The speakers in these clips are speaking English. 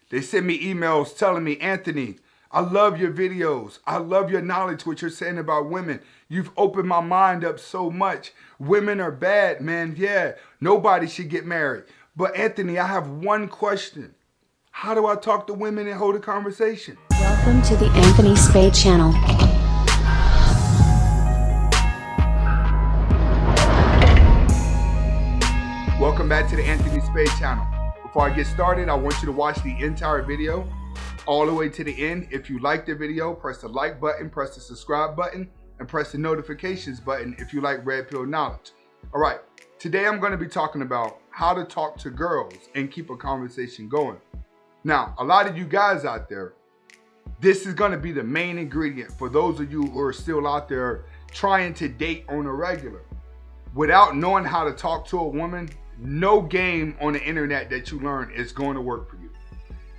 They send me emails telling me, Anthony, I love your videos. I love your knowledge, what you're saying about women. You've opened my mind up so much. Women are bad, man. Yeah, nobody should get married. But Anthony, I have one question. How do I talk to women and hold a conversation? Welcome to the Anthony Spade channel. Welcome back to the Anthony Spade channel. Before I get started, I want you to watch the entire video all the way to the end. If you like the video, press the like button, press the subscribe button, and press the notifications button if you like Red Pill Knowledge. All right, today I'm going to be talking about how to talk to girls and keep a conversation going. Now, a lot of you guys out there, this is going to be the main ingredient for those of you who are still out there trying to date on a regular. Without knowing how to talk to a woman, no game on the internet that you learn is going to work for you.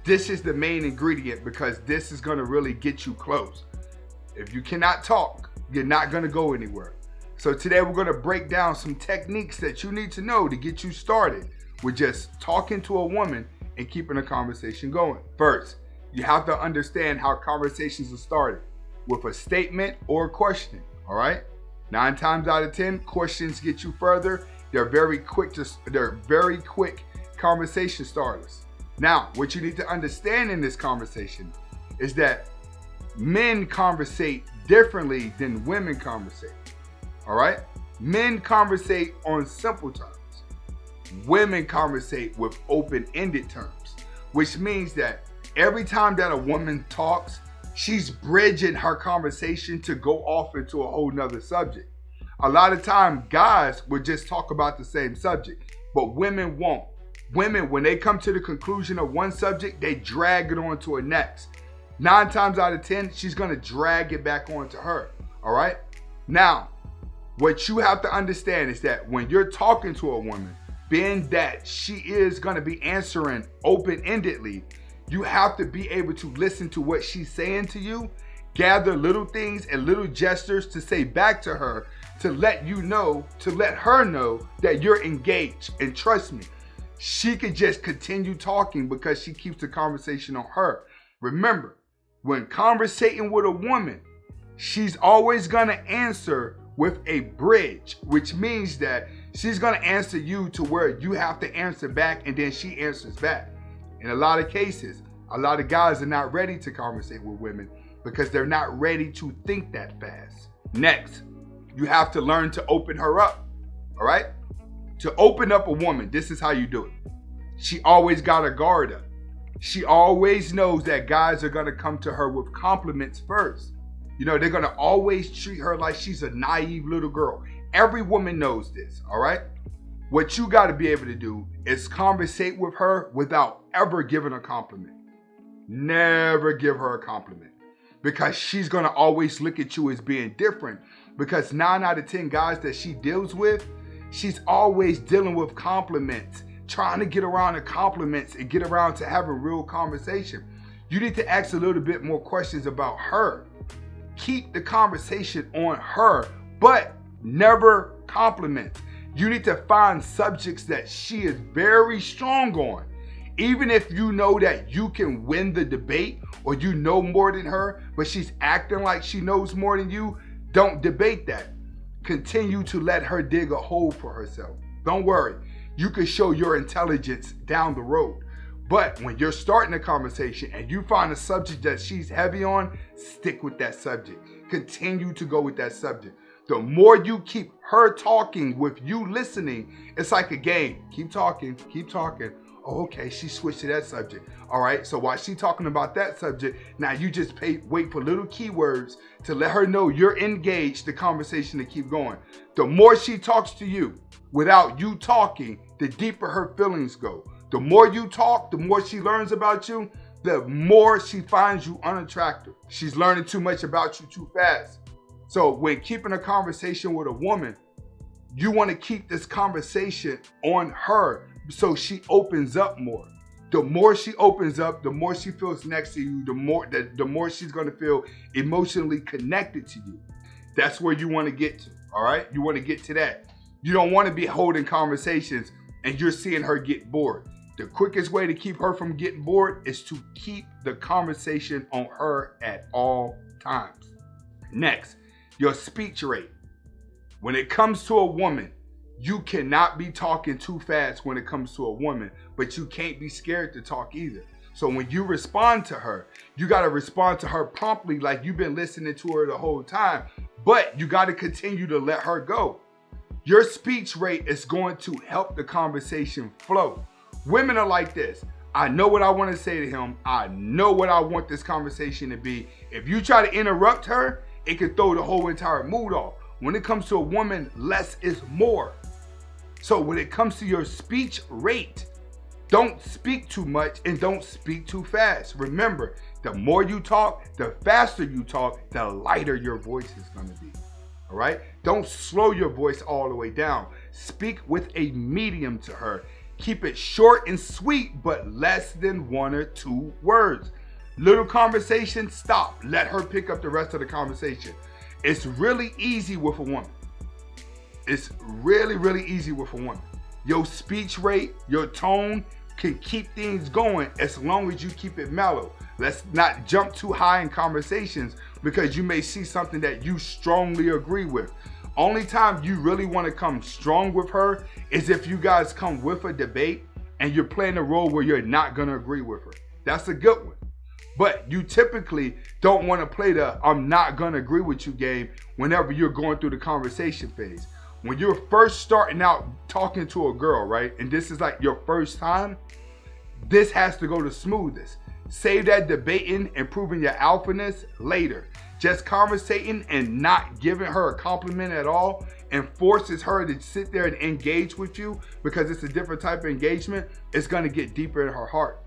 This is the main ingredient because this is going to really get you close. If you cannot talk, you're not going to go anywhere. So today we're going to break down some techniques that you need to know to get you started with just talking to a woman and keeping a conversation going. First, you have to understand how conversations are started with a statement or a question, all right? 9 times out of 10, questions get you further. They're very quick conversation starters. Now, what you need to understand in this conversation is that men conversate differently than women conversate. All right? Men conversate on simple terms. Women conversate with open-ended terms, which means that every time that a woman talks, she's bridging her conversation to go off into a whole nother subject. A lot of time, guys would just talk about the same subject, but women won't. Women, when they come to the conclusion of one subject, they drag it on to a next. 9 times out of 10, she's gonna drag it back onto her, all right? Now, what you have to understand is that when you're talking to a woman, being that she is gonna be answering open-endedly, you have to be able to listen to what she's saying to you, gather little things and little gestures to say back to her to let her know that you're engaged. And trust me, she could just continue talking because she keeps the conversation on her. Remember, when conversating with a woman, she's always gonna answer with a bridge, which means that she's gonna answer you to where you have to answer back and then she answers back. In a lot of cases, a lot of guys are not ready to conversate with women because they're not ready to think that fast. Next, you have to learn to open her up, all right? To open up a woman, this is how you do it. She always got her guard up. She always knows that guys are gonna come to her with compliments first. You know, they're gonna always treat her like she's a naive little girl. Every woman knows this, all right? What you gotta be able to do is conversate with her without ever giving a compliment. Never give her a compliment because she's gonna always look at you as being different because 9 out of 10 guys that she deals with, she's always dealing with compliments, trying to get around the compliments and get around to having real conversation. You need to ask a little bit more questions about her. Keep the conversation on her, but never compliment. You need to find subjects that she is very strong on. Even if you know that you can win the debate or you know more than her, but she's acting like she knows more than you, don't debate that. Continue to let her dig a hole for herself. Don't worry, you can show your intelligence down the road. But when you're starting a conversation and you find a subject that she's heavy on, stick with that subject. Continue to go with that subject. The more you keep her talking with you listening, it's like a game. Keep talking, keep talking. Oh, okay, she switched to that subject. All right, so while she's talking about that subject, now you just wait for little keywords to let her know you're engaged, the conversation to keep going. The more she talks to you without you talking, the deeper her feelings go. The more you talk, the more she learns about you, the more she finds you unattractive. She's learning too much about you too fast. So when keeping a conversation with a woman, you want to keep this conversation on her so she opens up more. The more she opens up, the more she feels next to you, the more she's going to feel emotionally connected to you. That's where you want to get to, all right? You want to get to that. You don't want to be holding conversations and you're seeing her get bored. The quickest way to keep her from getting bored is to keep the conversation on her at all times. Next, your speech rate. When it comes to a woman, you cannot be talking too fast when it comes to a woman, but you can't be scared to talk either. So when you respond to her, you got to respond to her promptly like you've been listening to her the whole time, but you got to continue to let her go. Your speech rate is going to help the conversation flow. Women are like this. I know what I want to say to him. I know what I want this conversation to be. If you try to interrupt her, it could throw the whole entire mood off. When it comes to a woman, less is more. So when it comes to your speech rate, don't speak too much and don't speak too fast. Remember, the more you talk, the faster you talk, the lighter your voice is going to be. All right? Don't slow your voice all the way down. Speak with a medium to her. Keep it short and sweet, but less than 1 or 2 words. Little conversation, stop. Let her pick up the rest of the conversation. It's really easy with a woman. It's really easy with a woman. Your speech rate, your tone can keep things going as long as you keep it mellow. Let's not jump too high in conversations because you may see something that you strongly agree with. Only time you really want to come strong with her is if you guys come with a debate and you're playing a role where you're not going to agree with her. That's a good one. But you typically don't want to play the I'm not going to agree with you game whenever you're going through the conversation phase. When you're first starting out talking to a girl, right? And this is like your first time, this has to go the smoothest. Save that debating and proving your alphaness later. Just conversating and not giving her a compliment at all and forces her to sit there and engage with you because it's a different type of engagement, it's going to get deeper in her heart.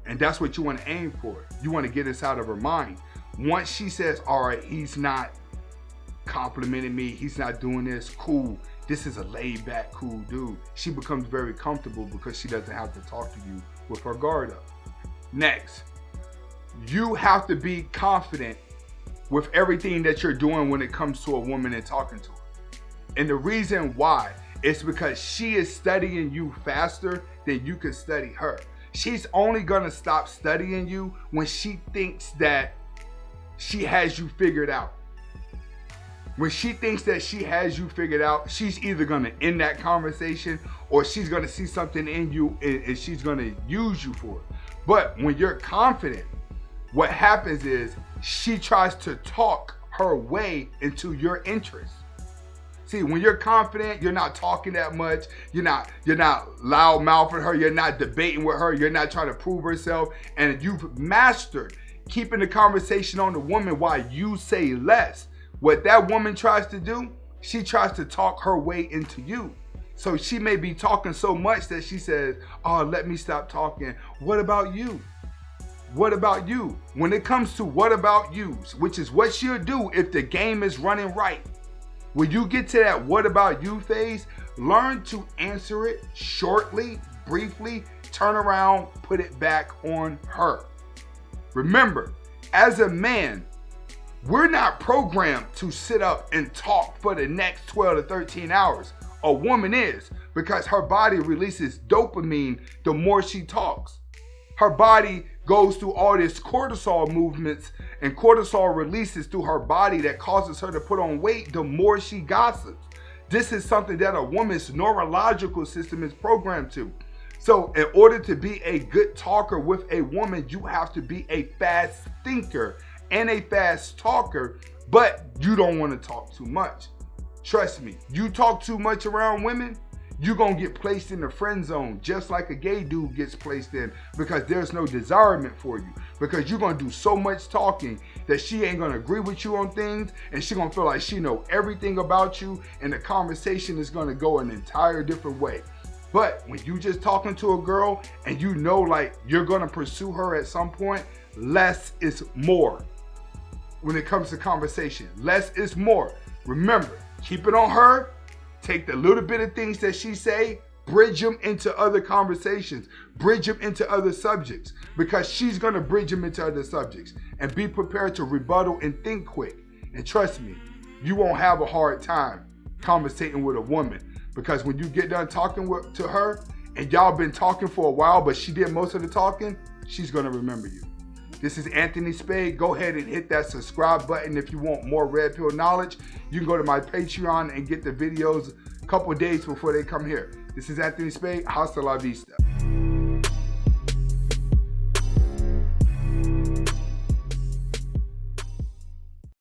And that's what you want to aim for. You want to get inside of her mind. Once she says, all right, he's not complimenting me, he's not doing this, cool. This is a laid back, cool dude. She becomes very comfortable because she doesn't have to talk to you with her guard up. Next, you have to be confident with everything that you're doing when it comes to a woman and talking to her. And the reason why is because she is studying you faster than you can study her. She's only gonna stop studying you when she thinks that she has you figured out. When she thinks that she has you figured out, she's either gonna end that conversation or she's gonna see something in you and she's gonna use you for it. But when you're confident, what happens is she tries to talk her way into your interest. See, when you're confident, you're not talking that much. You're not loud mouthing her. You're not debating with her. You're not trying to prove herself. And you've mastered keeping the conversation on the woman while you say less. What that woman tries to do, she tries to talk her way into you. So she may be talking so much that she says, oh, let me stop talking. What about you? What about you? When it comes to what about yous, which is what she'll do if the game is running right. When you get to that what about you phase, learn to answer it shortly, briefly, turn around, put it back on her. Remember, as a man, we're not programmed to sit up and talk for the next 12 to 13 hours. A woman is, because her body releases dopamine the more she talks. Her body goes through all this cortisol movements and cortisol releases through her body that causes her to put on weight the more she gossips. This is something that a woman's neurological system is programmed to. So in order to be a good talker with a woman, you have to be a fast thinker and a fast talker, but you don't want to talk too much. Trust me, you talk too much around women, you're going to get placed in the friend zone just like a gay dude gets placed in because there's no desirement for you. Because you're going to do so much talking that she ain't going to agree with you on things and she's going to feel like she know everything about you and the conversation is going to go an entire different way. But when you just talking to a girl and you know like you're going to pursue her at some point, less is more. When it comes to conversation, less is more. Remember, keep it on her. Take the little bit of things that she say, bridge them into other conversations, bridge them into other subjects, because she's going to bridge them into other subjects. And be prepared to rebuttal and think quick. And trust me, you won't have a hard time conversating with a woman, because when you get done talking to her and y'all been talking for a while, but she did most of the talking, she's gonna remember you. This is Anthony Spade. Go ahead and hit that subscribe button if you want more Red Pill knowledge. You can go to my Patreon and get the videos a couple days before they come here. This is Anthony Spade. Hasta la vista.